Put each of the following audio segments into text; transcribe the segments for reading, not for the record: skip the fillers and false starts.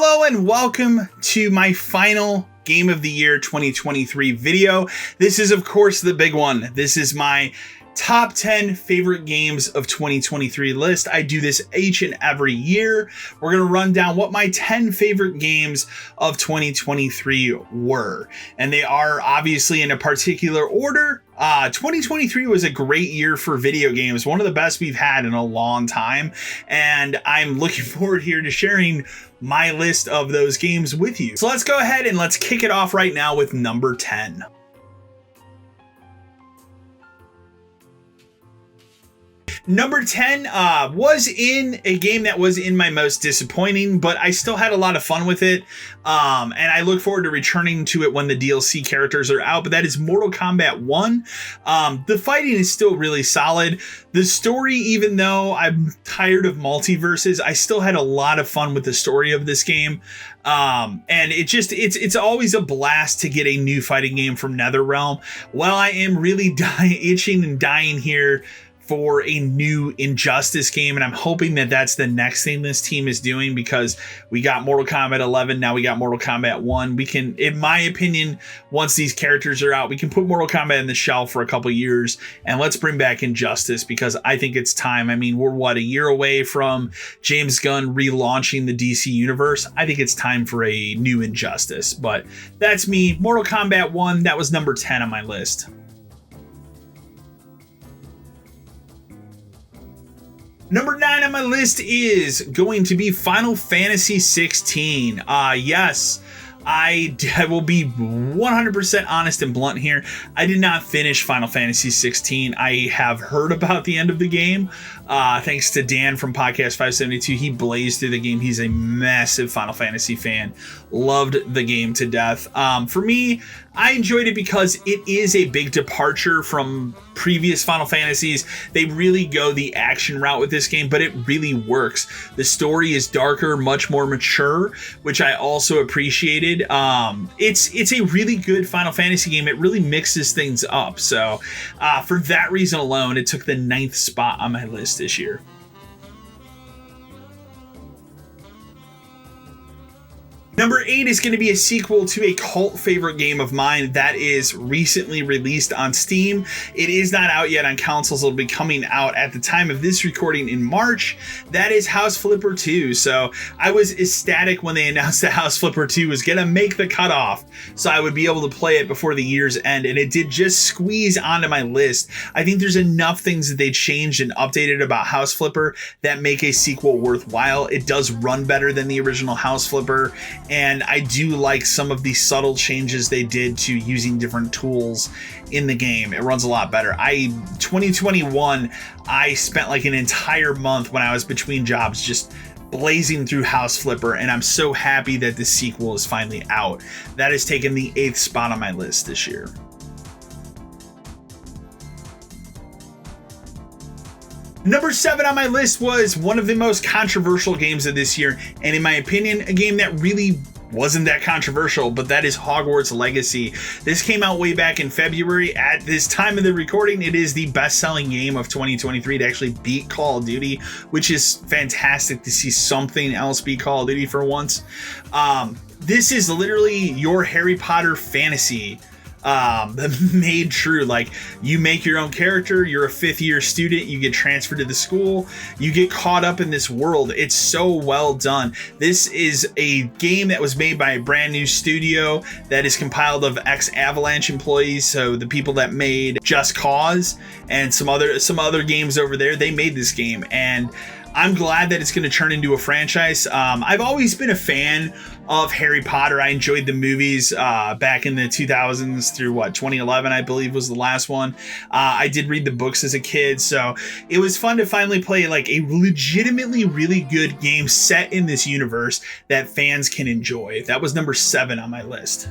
Hello and welcome to my final Game of the Year 2023 video. This is, of course, the big one. This is my top 10 favorite games of 2023 list. I do this each and every year. We're going to run down what my 10 favorite games of 2023 were. And they are obviously in a particular order. 2023 was a great year for video games, one of the best we've had in a long time. And I'm looking forward here to sharing my list of those games with you. So let's go ahead and let's kick it off right now with number 10. Number 10 was in a game that was in my most disappointing, but I still had a lot of fun with it. And I look forward to returning to it when the DLC characters are out, but that is Mortal Kombat 1. The fighting is still really solid. The story, even though I'm tired of multiverses, I still had a lot of fun with the story of this game. And it's always a blast to get a new fighting game from NetherRealm. While I am really itching and dying here for a new Injustice game, and I'm hoping that that's the next thing this team is doing, because we got Mortal Kombat 11, now we got Mortal Kombat 1. We can, in my opinion, once these characters are out, we can put Mortal Kombat in the shelf for a couple years and let's bring back Injustice, because I think it's time. I mean, we're a year away from James Gunn relaunching the DC universe. I think it's time for a new Injustice, but that's me. Mortal Kombat 1, that was number 10 on my list. Number 9 on my list is going to be Final Fantasy 16. Yes, I will be 100% honest and blunt here. I did not finish Final Fantasy 16. I have heard about the end of the game. Thanks to Dan from Podcast 572. He blazed through the game. He's a massive Final Fantasy fan. Loved the game to death. For me, I enjoyed it because it is a big departure from previous Final Fantasies. They really go the action route with this game, but it really works. The story is darker, much more mature, which I also appreciated. It's a really good Final Fantasy game. It really mixes things up. So for that reason alone, it took the 9th spot on my list this year. Number 8 is going to be a sequel to a cult favorite game of mine that is recently released on Steam. It is not out yet on consoles. It'll be coming out at the time of this recording in March. That is House Flipper 2. So I was ecstatic when they announced that House Flipper 2 was going to make the cutoff, so I would be able to play it before the year's end, and it did just squeeze onto my list. I think there's enough things that they changed and updated about House Flipper that make a sequel worthwhile. It does run better than the original House Flipper, and I do like some of the subtle changes they did to using different tools in the game. It runs a lot better. 2021, I spent like an entire month when I was between jobs just blazing through House Flipper, and I'm so happy that the sequel is finally out. That has taken the 8th spot on my list this year. Number 7 on my list was one of the most controversial games of this year, and in my opinion, a game that really wasn't that controversial, but that is Hogwarts Legacy. This came out way back in February. At this time of the recording, it is the best-selling game of 2023 to actually beat Call of Duty, which is fantastic to see something else beat Call of Duty for once. This is literally your Harry Potter fantasy made true. Like, you make your own character, you're a 5th year student, you get transferred to the school, you get caught up in this world. It's so well done. This is a game that was made by a brand new studio that is compiled of ex-Avalanche employees, so the people that made Just Cause and some other games over there, they made this game, and I'm glad that it's going to turn into a franchise. I've always been a fan of Harry Potter. I enjoyed the movies back in the 2000s through 2011, I believe was the last one. I did read the books as a kid, so it was fun to finally play like a legitimately really good game set in this universe that fans can enjoy. That was number 7 on my list.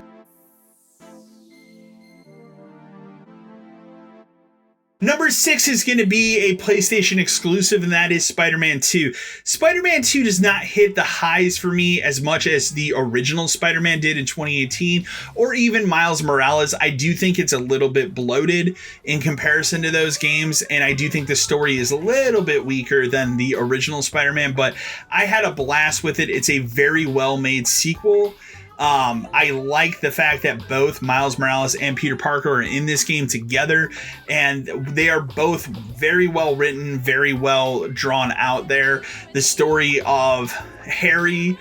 Number 6 is going to be a PlayStation exclusive, and that is Spider-Man 2. Spider-Man 2 does not hit the highs for me as much as the original Spider-Man did in 2018, or even Miles Morales. I do think it's a little bit bloated in comparison to those games, and I do think the story is a little bit weaker than the original Spider-Man, but I had a blast with it. It's a very well-made sequel. I like the fact that both Miles Morales and Peter Parker are in this game together, and they are both very well written, very well drawn out there. The story of Harry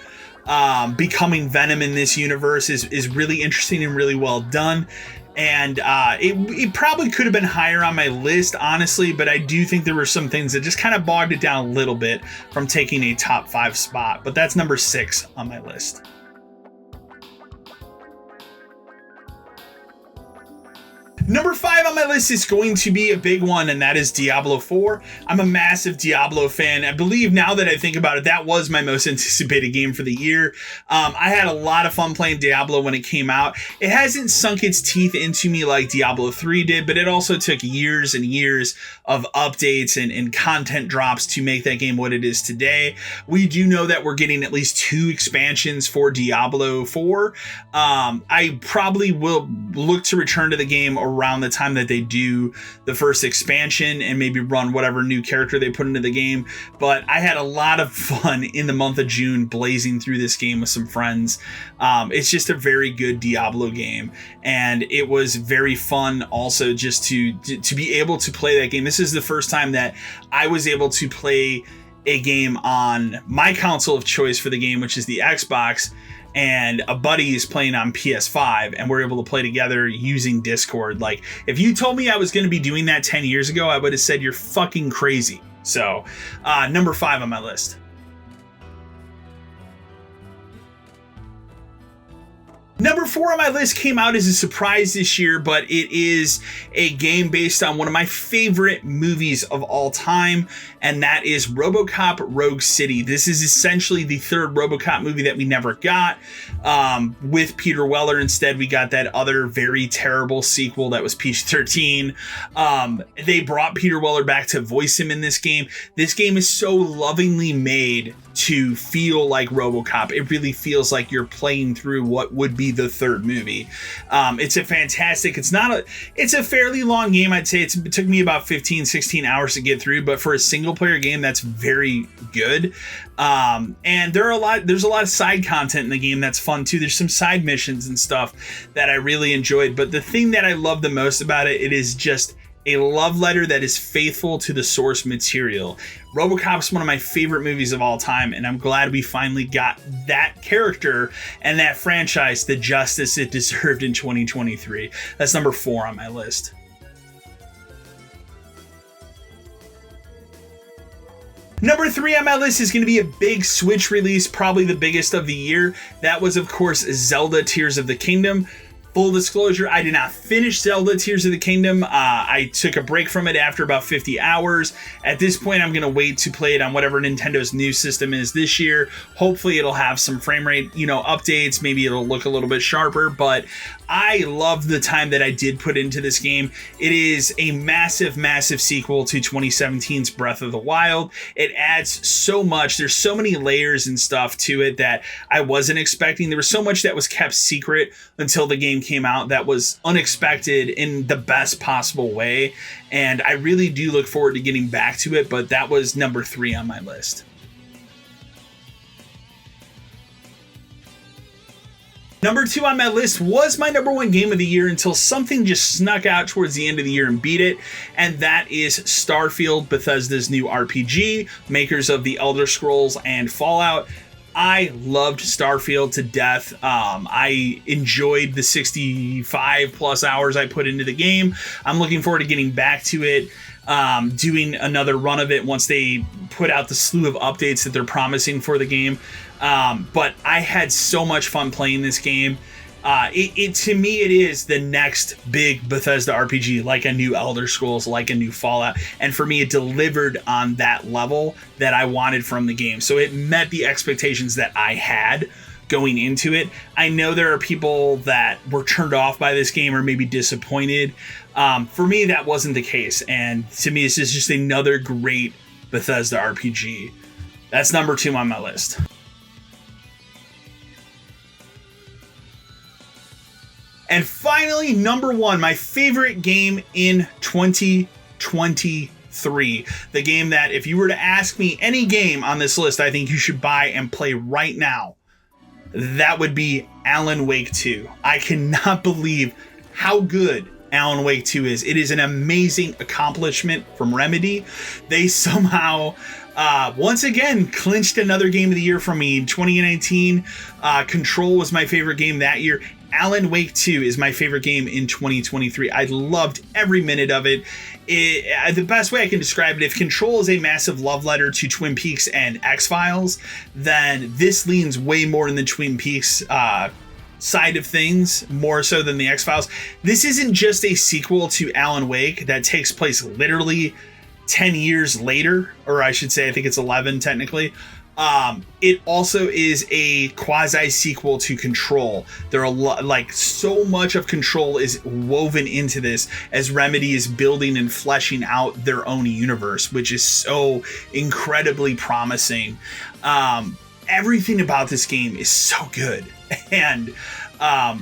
becoming Venom in this universe is really interesting and really well done. And it probably could have been higher on my list, honestly, but I do think there were some things that just kind of bogged it down a little bit from taking a top 5 spot. But that's number 6 on my list. Number 5 on my list is going to be a big one, and that is Diablo 4. I'm a massive Diablo fan. I believe now that I think about it, that was my most anticipated game for the year. I had a lot of fun playing Diablo when it came out. It hasn't sunk its teeth into me like Diablo 3 did, but it also took years and years of updates and content drops to make that game what it is today. We do know that we're getting at least 2 expansions for Diablo 4. I probably will look to return to the game around the time that they do the first expansion and maybe run whatever new character they put into the game. But I had a lot of fun in the month of June blazing through this game with some friends. It's just a very good Diablo game, and it was very fun also just to be able to play that game. This is the first time that I was able to play a game on my console of choice for the game, which is the Xbox, and a buddy is playing on PS5, and we're able to play together using Discord. Like, if you told me I was going to be doing that 10 years ago, I would have said you're fucking crazy. So, number 5 on my list. Number 4 on my list came out as a surprise this year, but it is a game based on one of my favorite movies of all time, and that is RoboCop Rogue City. This is essentially the third RoboCop movie that we never got. With Peter Weller, instead, we got that other very terrible sequel that was PG-13. They brought Peter Weller back to voice him in this game. This game is so lovingly made to feel like RoboCop. It really feels like you're playing through what would be the third movie. It's a fantastic, it's a fairly long game. I'd say it took me about 15-16 hours to get through, but for a single player game, that's very good. And there's a lot of side content in the game that's fun too. There's some side missions and stuff that I really enjoyed, but the thing that I love the most about it, it is just a love letter that is faithful to the source material. RoboCop is one of my favorite movies of all time, and I'm glad we finally got that character and that franchise the justice it deserved in 2023. That's number 4 on my list. Number 3 on my list is going to be a big Switch release, probably the biggest of the year. That was, of course, Zelda Tears of the Kingdom. Full disclosure, I did not finish Zelda Tears of the Kingdom. I took a break from it after about 50 hours. At this point, I'm going to wait to play it on whatever Nintendo's new system is this year. Hopefully, it'll have some frame rate, updates. Maybe it'll look a little bit sharper, but I love the time that I did put into this game. It is a massive, massive sequel to 2017's Breath of the Wild. It adds so much. There's so many layers and stuff to it that I wasn't expecting. There was so much that was kept secret until the game came out that was unexpected in the best possible way. And I really do look forward to getting back to it, but that was number 3 on my list. Number 2 on my list was my number 1 game of the year until something just snuck out towards the end of the year and beat it, and that is Starfield, Bethesda's new RPG, makers of the Elder Scrolls and Fallout. I loved Starfield to death. I enjoyed the 65 plus hours I put into the game. I'm looking forward to getting back to it, doing another run of it once they put out the slew of updates that they're promising for the game. But I had so much fun playing this game. To me, it is the next big Bethesda RPG, like a new Elder Scrolls, like a new Fallout. And for me, it delivered on that level that I wanted from the game. So it met the expectations that I had going into it. I know there are people that were turned off by this game or maybe disappointed. For me, that wasn't the case. And to me, this is just another great Bethesda RPG. That's number 2 on my list. And finally, number 1, my favorite game in 2023. The game that if you were to ask me any game on this list I think you should buy and play right now, that would be Alan Wake 2. I cannot believe how good Alan Wake 2 is. It is an amazing accomplishment from Remedy. They somehow once again clinched another game of the year from me. In 2019, Control was my favorite game that year. Alan Wake 2 is my favorite game in 2023. I loved every minute of it. The best way I can describe it, if Control is a massive love letter to Twin Peaks and X-Files, then this leans way more in the Twin Peaks side of things, more so than the X-Files. This isn't just a sequel to Alan Wake that takes place literally 10 years later, or I should say, I think it's 11 technically. It also is a quasi sequel to Control. There are so much of Control is woven into this as Remedy is building and fleshing out their own universe, which is so incredibly promising. Everything about this game is so good and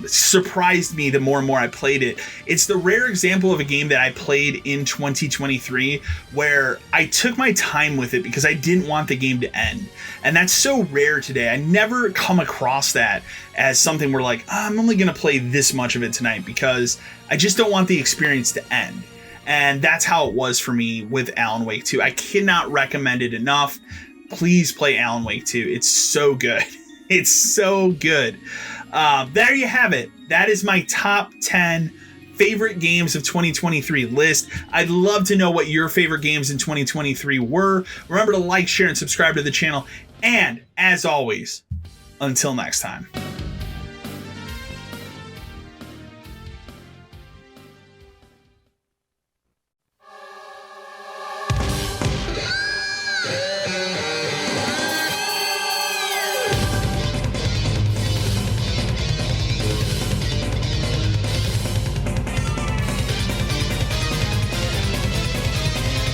surprised me the more and more I played it. It's the rare example of a game that I played in 2023 where I took my time with it because I didn't want the game to end. And that's so rare today. I never come across that as something where like, I'm only going to play this much of it tonight because I just don't want the experience to end. And that's how it was for me with Alan Wake 2. I cannot recommend it enough. Please play Alan Wake 2. It's so good. It's so good. There you have it. That is my top 10 favorite games of 2023 list. I'd love to know what your favorite games in 2023 were. Remember to like, share, and subscribe to the channel. And as always, until next time.